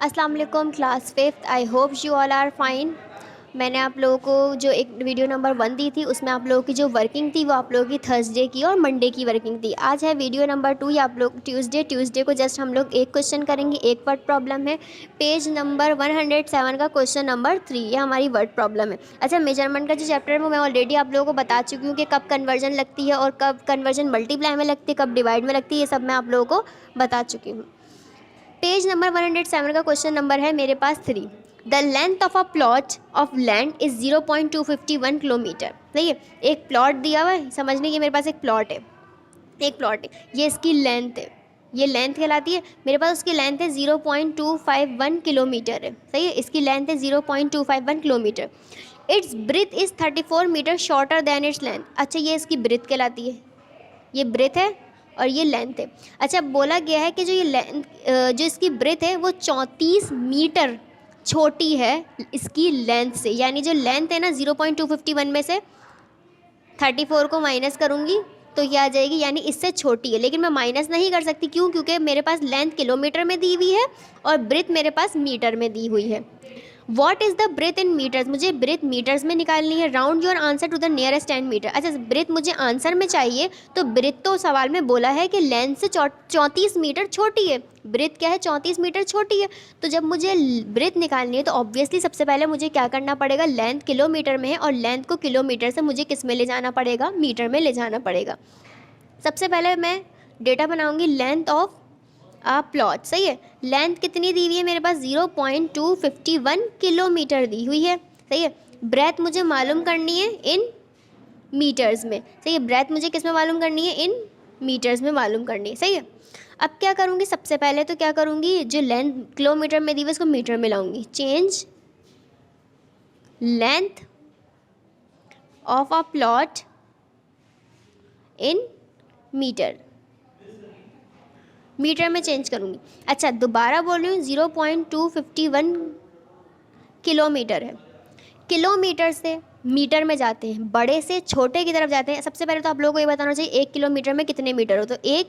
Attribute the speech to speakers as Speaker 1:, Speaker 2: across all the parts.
Speaker 1: अस्सलाम वालेकुम class 5th। I hope you all are fine. मैंने आप लोगों को जो एक वीडियो नंबर 1 दी थी उसमें आप लोगों की जो वर्किंग थी वो आप लोगों की थर्सडे की और मंडे की वर्किंग थी। आज है वीडियो नंबर 2 या आप लोग ट्यूसडे को जस्ट हम लोग एक क्वेश्चन करेंगे, एक वर्ड प्रॉब्लम है। पेज नंबर 107 का क्वेश्चन नंबर 3 ये हमारी वर्ड प्रॉब्लम है। अच्छा, मेजरमेंट का जो चैप्टर है वो मैं ऑलरेडी आप लोगों को बता चुकी हूँ कि कब कन्वर्जन लगती है और कब कन्वर्जन मल्टीप्लाई में लगती है, कब डिवाइड में लगती है, ये सब मैं आप लोगों को बता चुकी हूँ। पेज नंबर 107 का क्वेश्चन नंबर है मेरे पास 3। The length of a plot of land is 0.251 kilometre. सही है, एक प्लॉट दिया हुआ है, समझने की मेरे पास एक प्लॉट है, ये इसकी लेंथ है, ये लेंथ कहलाती है। मेरे पास उसकी लेंथ है 0.251 किलोमीटर है। सही है, इसकी लेंथ है 0.251 kilometre. It's breadth is 34 metre shorter than its length. अच्छा, ये इसकी ब्रेथ कहलाती है, ये ब्रेथ है और ये लेंथ है। अच्छा, बोला गया है कि जो ये लेंथ जो इसकी ब्रेथ है वो 34 मीटर छोटी है इसकी लेंथ से, यानी जो लेंथ है ना 0.251 में से 34 को माइनस करूँगी तो ये आ जाएगी, यानी इससे छोटी है। लेकिन मैं माइनस नहीं कर सकती, क्यों? क्योंकि मेरे पास लेंथ किलोमीटर में दी हुई है और ब्रेथ मेरे पास मीटर में दी हुई है। What is the breadth in metres, मुझे ब्रेथ मीटर्स में निकालनी है। Round your answer to the nearest 10 metre. अच्छा, ब्रेथ मुझे आंसर में चाहिए, तो ब्रेथ तो सवाल में बोला है कि लेंथ से 34 मीटर छोटी है। ब्रेथ क्या है? 34 मीटर छोटी है। तो जब मुझे ब्रेथ निकालनी है तो ऑब्वियसली सबसे पहले मुझे क्या करना पड़ेगा, लेंथ किलोमीटर में है और लेंथ को किलोमीटर से मुझे किस में ले जाना पड़ेगा, मीटर में ले जाना पड़ेगा। सबसे पहले मैं डेटा बनाऊंगी लेंथ ऑफ प्लॉट। सही है, लेंथ कितनी दी हुई है मेरे पास? 0.251 किलोमीटर दी हुई है। सही है, ब्रेथ मुझे मालूम करनी है इन मीटर्स में। सही है, ब्रेथ मुझे किस में मालूम करनी है? इन मीटर्स में मालूम करनी है। सही है, अब क्या करूँगी? सबसे पहले तो क्या करूँगी, जो लेंथ किलोमीटर में दी हुई उसको मीटर में लाऊंगी। Change length of a plot in metre, metre में चेंज करूँगी। अच्छा, दोबारा बोल रही हूँ, 0.251 किलोमीटर है। किलोमीटर से मीटर में जाते हैं, बड़े से छोटे की तरफ जाते हैं। सबसे पहले तो आप लोगों को ये बताना चाहिए 1 किलोमीटर में कितने मीटर हो। तो 1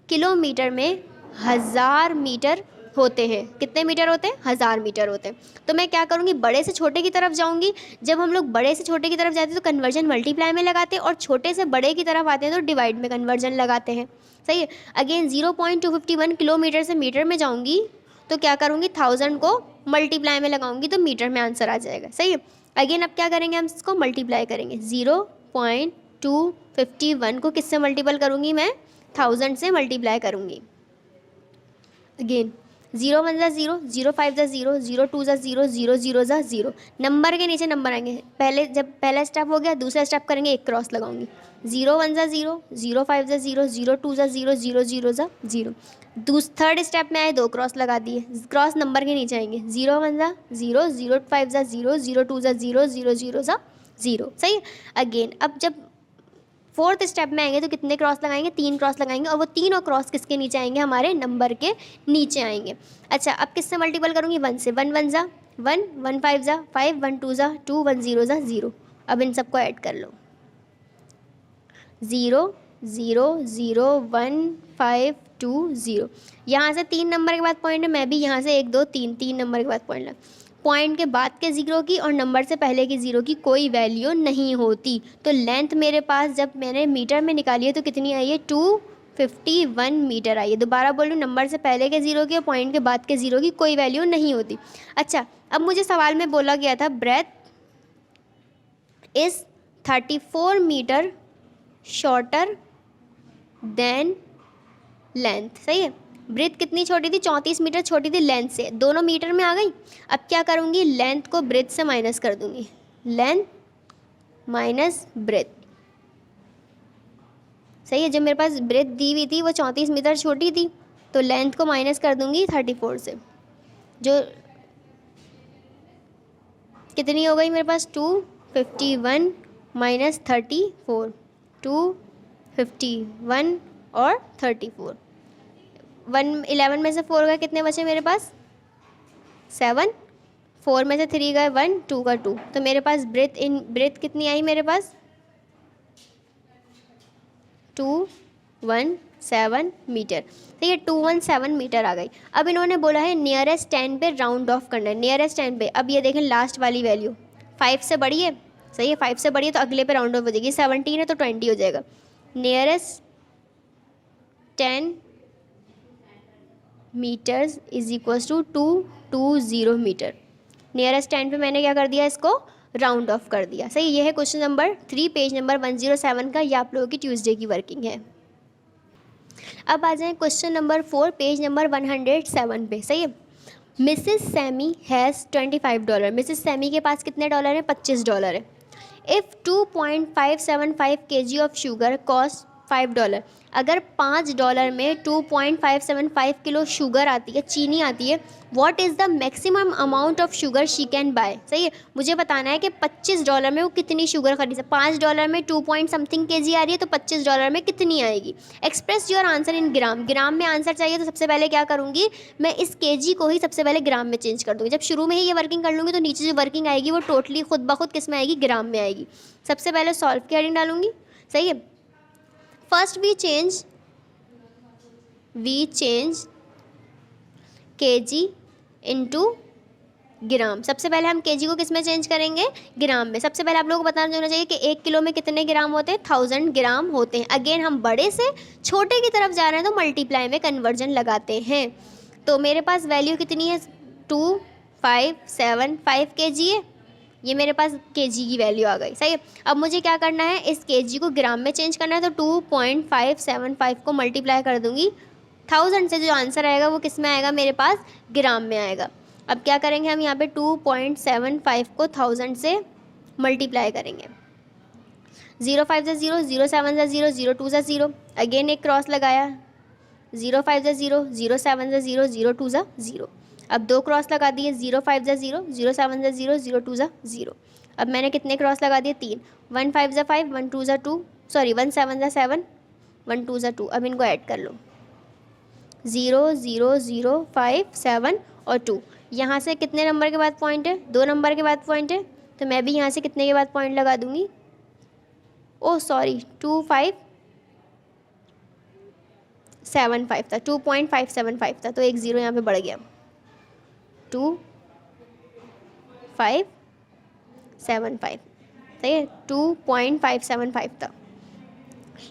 Speaker 1: किलोमीटर में 1000 मीटर होते हैं। कितने मीटर होते हैं? 1000 मीटर होते हैं। तो मैं क्या करूँगी, बड़े से छोटे की तरफ जाऊँगी। जब हम लोग बड़े से छोटे की तरफ जाते हैं तो कन्वर्जन मल्टीप्लाई में लगाते हैं और छोटे से बड़े की तरफ आते हैं तो डिवाइड में कन्वर्जन लगाते हैं। सही है, अगेन 0.251 किलोमीटर से मीटर में जाऊँगी तो क्या करूँगी, 1000 को मल्टीप्लाई में लगाऊंगी तो मीटर में आंसर आ जाएगा। सही है, अगेन अब क्या करेंगे, हम इसको मल्टीप्लाई करेंगे। 0.251 को किससे मल्टीपल करूँगी मैं? 1000 से मल्टीप्लाई करूँगी। अगेन 0 1 ज़ा 0, 0 5 ज़ा 0, 0 2 ज़ा 0, 0 0 ज़ा 0। नंबर के नीचे नंबर आएंगे। पहले जब पहला स्टेप हो गया, दूसरा स्टेप करेंगे, एक क्रॉस लगाऊंगी। 0 1 ज़ा 0, 0 5 ज़ा 0, 0 2 ज़ा 0, 0 0 ज़ा 0। थर्ड स्टेप में आए, 2 क्रॉस लगा दिए, क्रॉस नंबर के नीचे आएंगे। 0 1 ज़ा 0, 0 5 ज़ा 0, 0 2 ज़ा 0, 0 0 ज़ा 0। सही है, अगेन अब जब फोर्थ स्टेप में आएंगे तो कितने क्रॉस लगाएंगे? 3 क्रॉस लगाएंगे और वो तीनों क्रॉस किसके नीचे आएंगे? हमारे नंबर के नीचे आएंगे। अच्छा, अब किससे मल्टीपल करूँगी? 1 से। 1 1 ज़ा 1, 1 5 ज़ा 5, 1 2 ज़ा 2, 1 0 ज़ा 0। अब इन सबको ऐड कर लो। 0 0 0 1 5 2 0। यहाँ से 3 नंबर के बाद पॉइंट है, मैं भी यहाँ से 1 2 3 3 नंबर के बाद पॉइंट लगा। पॉइंट के बाद के ज़ीरो की और नंबर से पहले की ज़ीरो की कोई वैल्यू नहीं होती। तो लेंथ मेरे पास जब मैंने मीटर में निकाली है तो कितनी आई है? 251 मीटर आई है। दोबारा बोल रही हूँ, नंबर से पहले के ज़ीरो की और पॉइंट के बाद के ज़ीरो की कोई वैल्यू नहीं होती। अच्छा, अब मुझे सवाल में बोला गया था breadth is 34 metre shorter than length. सही है, ब्रेथ कितनी छोटी थी? 34 मीटर छोटी थी लेंथ से, दोनों मीटर में आ गई। अब क्या करूँगी, लेंथ को ब्रेथ से माइनस कर दूँगी। Length minus breadth. सही है, जब मेरे पास ब्रेथ दी हुई थी वो 34 मीटर छोटी थी तो लेंथ को माइनस कर दूँगी 34 से, जो कितनी हो गई मेरे पास? 251 माइनस 34, 251 और 34। 11 में से 4 गए, कितने बचे मेरे पास? 7। 4 में से 3 गए, 1, 2 का 2। तो मेरे पास ब्रेथ कितनी आई मेरे पास? 2 1 217 मीटर। ठीक है, 217 मीटर आ गई। अब इन्होंने बोला है नियरेस्ट 10 पे राउंड ऑफ करना है, नियरेस्ट 10 पे। अब ये देखें लास्ट वाली वैल्यू 5 से बड़ी है, सही है, 5 से बड़ी है तो अगले पे राउंड ऑफ हो जाएगी, 17 है तो 20 हो जाएगा। Nearest 10 metres is equals to 220 metre. Nearest 10 पे मैंने क्या कर दिया, इसको राउंड ऑफ कर दिया। सही, ये है क्वेश्चन नंबर 3 पेज नंबर 107 का। ये आप लोगों की ट्यूसडे की वर्किंग है। अब आ जाए क्वेश्चन नंबर 4 पेज नंबर 107 पे। सही है, Mrs Sammy has $25। Mrs Sammy के पास कितने डॉलर हैं, $25 है। If 2.575 kg of sugar cost $5, अगर $5 में 2.575 किलो शुगर आती है, चीनी आती है, what is the maximum amount of sugar she can bye. सही है, मुझे बताना है कि $25 में वो कितनी शुगर खरीद सकती है। $5 में 2 पॉइंट समथिंग kg आ रही है तो $25 में कितनी आएगी। एक्सप्रेस योर आंसर इन ग्राम। ग्राम में आंसर चाहिए तो सबसे पहले क्या करूँगी, मैं इस kg को ही सबसे पहले ग्राम में चेंज कर दूँगी। जब शुरू में ही ये वर्किंग कर लूँगी तो नीचे जो वर्किंग आएगी वो टोटली खुद ब खुद किस में आएगी, ग्राम में आएगी। सबसे पहले सॉल्व की हेडिंग डालूंगी। सही है, first we change kg into gram. सबसे पहले हम kg को किस में चेंज करेंगे, ग्राम में। सबसे पहले आप लोगों को बताना होना चाहिए कि 1 किलो में कितने ग्राम होते हैं, 1000 ग्राम होते हैं। अगेन हम बड़े से छोटे की तरफ जा रहे हैं तो मल्टीप्लाई में कन्वर्जन लगाते हैं। तो मेरे पास वैल्यू कितनी है, 2575 kg है, ये मेरे पास kg की वैल्यू आ गई। सही है, अब मुझे क्या करना है, इस kg को ग्राम में चेंज करना है। तो 2.575 को मल्टीप्लाई कर दूंगी 1000 से, जो आंसर आएगा वो किस में आएगा, मेरे पास ग्राम में आएगा। अब क्या करेंगे हम यहाँ पे 2.75 को 1000 से मल्टीप्लाई करेंगे। 0 5 ज़ा 0, 0 7 ज़ा 0, 0 2 ज़ा 0, अगेन एक क्रॉस लगाया, 0 5 ज़ा 0, 0 7 ज़ा 0, 0 2 ज़ा 0। अब 2 क्रॉस लगा दिए, 0 5 ज़ा 0, 0 7 ज़ा 0, 0 2 ज़ा 0। अब मैंने कितने क्रॉस लगा दिए, 3। 1 5 ज़ा 5, 1 2 ज़ा 2, सॉरी 1 7 ज़ा 7, 1 2 ज़ा 2। अब इनको ऐड कर लो, 0 0 0 5 7 और 2। यहाँ से कितने नंबर के बाद पॉइंट है, 2 नंबर के बाद पॉइंट है, तो मैं भी यहाँ से कितने के बाद पॉइंट लगा दूंगी, ओह सॉरी 2.575 था, 2.575 था, तो एक ज़ीरो यहाँ पे बढ़ गया, 2.575। सही है, 2.575 था।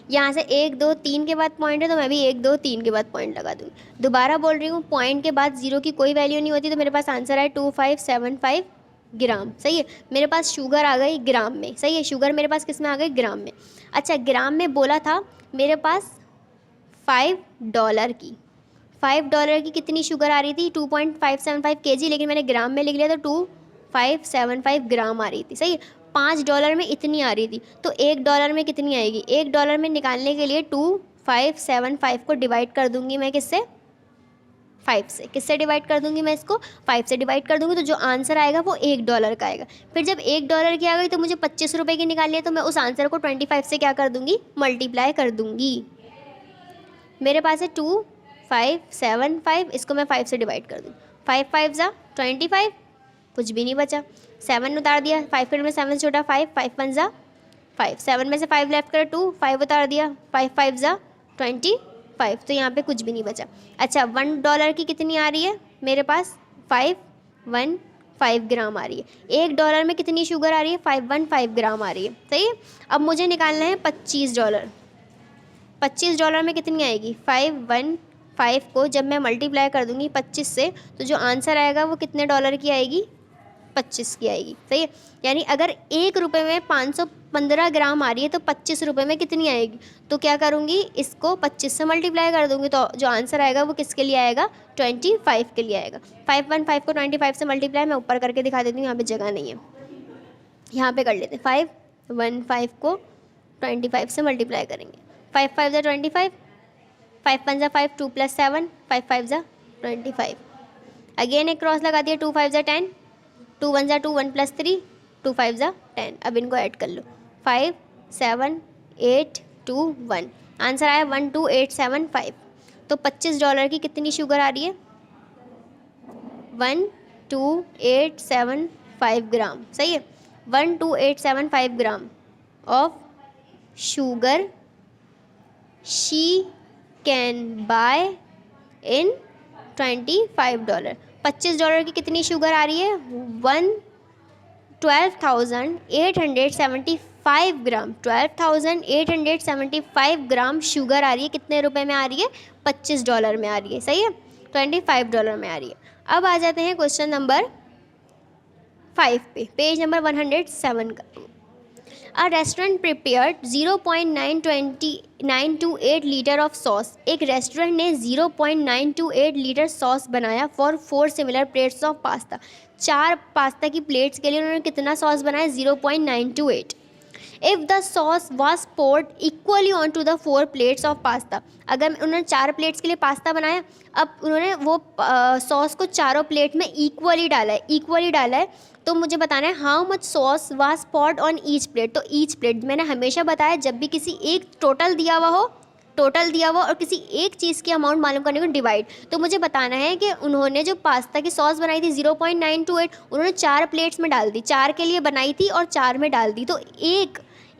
Speaker 1: यहाँ से 1 2 3 के बाद पॉइंट है तो मैं भी 1 2 3 के बाद पॉइंट लगा दूँगी। दोबारा बोल रही हूँ, पॉइंट के बाद ज़ीरो की कोई वैल्यू नहीं होती, तो मेरे पास आंसर है 2575 ग्राम। सही है, मेरे पास शुगर आ गई ग्राम में। सही है, शुगर मेरे पास किस में आ गई, ग्राम में। अच्छा, ग्राम में बोला था मेरे पास $5 की, $5 की कितनी शुगर आ रही थी, 2.575 kg, लेकिन मैंने ग्राम में लिख लिया तो 2575 ग्राम आ रही थी। सही है, $5 में इतनी आ रही थी, तो $1 में कितनी आएगी, $1 में निकालने के लिए 2575 को डिवाइड कर दूंगी मैं किससे, 5 से। किससे डिवाइड कर दूंगी मैं इसको, 5 से डिवाइड कर दूंगी, तो जो आंसर आएगा वो $1 का आएगा। फिर जब $1 की आ गई तो मुझे 25 रुपये की निकालनी है, तो मैं उस आंसर को 25 से क्या कर दूंगी, मल्टीप्लाई कर दूंगी। मेरे पास है 2575, इसको मैं 5 से डिवाइड कर दूँ, 5 5 ज़ा 25, कुछ भी नहीं बचा, 7 उतार दिया, 5 फिर में 7 छोटा 5, 5 1 ज़ा 5, 7 में से 5 लेफ्ट कर 2, 5 उतार दिया, 5 5 ज़ा 25, तो यहाँ पे कुछ भी नहीं बचा। अच्छा, $1 की कितनी आ रही है मेरे पास, 515 ग्राम आ रही है। $1 में कितनी शुगर आ रही है, 515 ग्राम आ रही है। सही है, अब मुझे निकालना है $25। $25 में कितनी आएगी, 515 को जब मैं मल्टीप्लाई कर दूंगी 25 से, तो जो आंसर आएगा वो कितने डॉलर की आएगी, 25 की आएगी। सही है, यानी अगर ₹1 में 515 ग्राम आ रही है तो 25 रुपये में कितनी आएगी, तो क्या करूँगी, इसको 25 से मल्टीप्लाई कर दूँगी, तो जो आंसर आएगा वो किसके लिए आएगा, 25 के लिए आएगा। 515 को 25 से मल्टीप्लाई मैं ऊपर करके दिखा देती हूँ, यहाँ पे जगह नहीं है, यहाँ पे कर लेते हैं। 515 को 25 से मल्टीप्लाई करेंगे, 5 5 ज़ा 25, 5 1 ज़ा 5, 2 + 7, 5 5 ज़ा 25। अगेन एक क्रॉस लगा दिया, 2 5 ज़ा 10, 2 1 ज़ा 2, 1 + 3, 2 5 ज़ा 10। अब इनको ऐड कर लो, 5 7 8 2 1, आंसर आया 12875। तो $25 की कितनी शुगर आ रही है, 12875 ग्राम। सही है, 12875 gram of sugar she can buy in $25। $25 की कितनी शुगर आ रही है? 12,875 ग्राम, 12,875 ग्राम शुगर आ रही है। कितने रुपए में आ रही है? $25 में आ रही है। सही है, $25 में आ रही है। अब आ जाते हैं क्वेश्चन नंबर 5 पे, पेज नंबर 107 का। A restaurant prepared 0.928 litre of sauce. एक रेस्टोरेंट ने 0.928 लीटर सॉस बनाया for 4 similar plates of pasta. 4 pasta की प्लेट्स के लिए उन्होंने कितना सॉस बनाया? 0.928। If the sauce was poured equally on to the 4 plates of pasta. अगर उन्होंने 4 प्लेट्स के लिए पास्ता बनाया, अब उन्होंने वो सॉस को चारों प्लेट में इक्वली डाला है, तो मुझे बताना है how much sauce was poured on each plate. तो ईच प्लेट मैंने हमेशा बताया, जब भी किसी एक टोटल दिया हुआ हो और किसी एक चीज़ की अमाउंट मालूम करने को डिवाइड, तो मुझे बताना है कि उन्होंने जो पास्ता की सॉस बनाई थी 0.928, उन्होंने 4 प्लेट्स में डाल दी, 4 के लिए बनाई थी और 4 में डाल दी, तो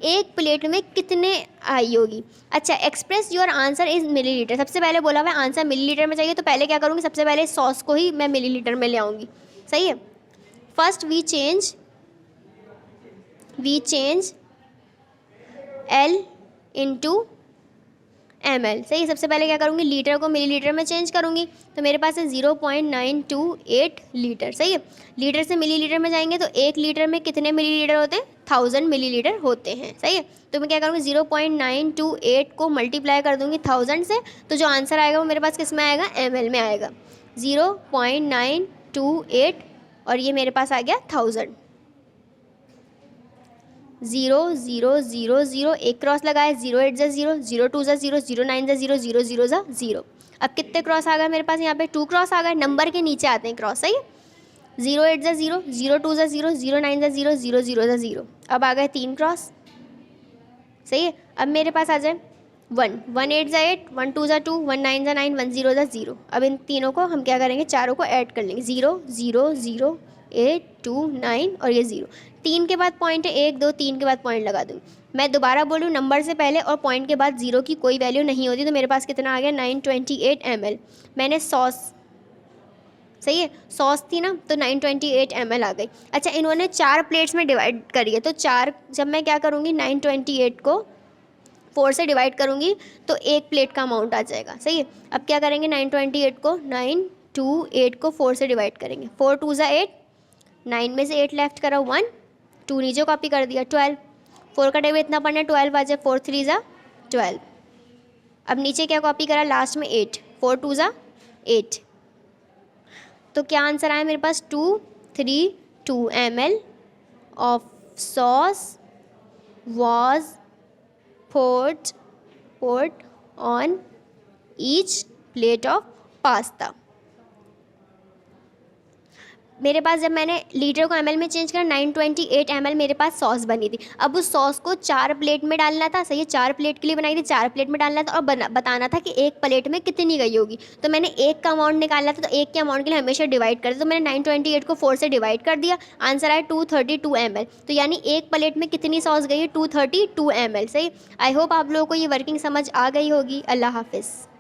Speaker 1: एक प्लेट में कितने आई होगी? अच्छा, express your answer is millilitre. सबसे पहले बोला हुआ आंसर मिलीलीटर में चाहिए, तो पहले क्या करूँगी? सबसे पहले सॉस को ही मैं मिलीलीटर में ले आऊँगी। सही है, first we change L into ml। सही, सबसे पहले क्या करूँगी? लीटर को मिलीलीटर में चेंज करूँगी, तो मेरे पास है 0.928 लीटर। सही है, लीटर से मिलीलीटर में जाएंगे तो 1 लीटर में कितने मिलीलीटर होते हैं? 1000 मिलीलीटर होते हैं। सही है, तो मैं क्या करूँगी? 0.928 को मल्टीप्लाई कर दूँगी 1000 से, तो जो आंसर आएगा वो मेरे पास किस में आएगा? ml में आएगा। 0.928 और ये मेरे पास आ गया 1000। 0 0 0 0, एक क्रॉस लगाए, 0 8 ज़ा 0, 0 2 ज़ा 0, 0 9 ज़ा 0, 0 0 ज़ा 0। अब कितने क्रॉस आ गए मेरे पास? यहाँ पे 2 क्रॉस आ गए, नंबर के नीचे आते हैं क्रॉस। सही है, 0 8 ज़ा 0, 0 2 ज़ा 0, 0 9 ज़ा 0, 0 0 ज़ा 0। अब आ गए 3 क्रॉस। सही है, अब मेरे पास आ जाए 1 1 8 ज़ा 8, 1 2 ज़ा 2, 1 9 ज़ा 9, 1 0 ज़ा 0। अब इन तीनों को हम क्या करेंगे? चारों को ऐड कर लेंगे, 0 0 0 8 2 9 और ये 0। 3 के बाद पॉइंट है, 1 2 3 के बाद पॉइंट लगा दूँ। मैं दोबारा बोलूँ, नंबर से पहले और पॉइंट के बाद 0 की कोई वैल्यू नहीं होती, तो मेरे पास कितना आ गया? 928 ml। मैंने सॉस, सही है, सॉस थी ना, तो 928 ml आ गई। अच्छा, इन्होंने 4 प्लेट्स में डिवाइड करी है, तो 4 जब मैं क्या करूँगी? 928 को 4 से डिवाइड करूँगी तो 1 प्लेट का अमाउंट आ जाएगा। सही है, अब क्या करेंगे? 928 को 928 को 4 से डिवाइड करेंगे, 4 2 ज़ा 8, 9 में से 8 लेफ्ट करा 1, 2 नीचे कॉपी कर दिया 12, 4 का टेबल इतना पढ़ना है, 12 आ जाए, 4 3 ज़ा 12। अब नीचे क्या कॉपी करा? लास्ट में 8, 4 2 ज़ा 8। तो क्या आंसर आया मेरे पास? 232 ml of sauce was poured on each plate of pasta। मेरे पास जब मैंने लीटर को ml में चेंज करा, 928 ml मेरे पास सॉस बनी थी। अब उस सॉस को 4 प्लेट में डालना था। सही है, 4 प्लेट के लिए बनाई थी, 4 प्लेट में डालना था और बताना था कि 1 प्लेट में कितनी गई होगी। तो मैंने 1 का अमाउंट निकालना था, तो 1 के अमाउंट के लिए हमेशा डिवाइड करते, तो मैंने 928 को 4 से डिवाइड कर दिया, आंसर आया 232 ml। तो यानी 1 प्लेट में कितनी सॉस गई है? 232 ml। सही, आई होप आप लोगों को ये वर्किंग समझ आ गई होगी। अल्लाह हाफिज़।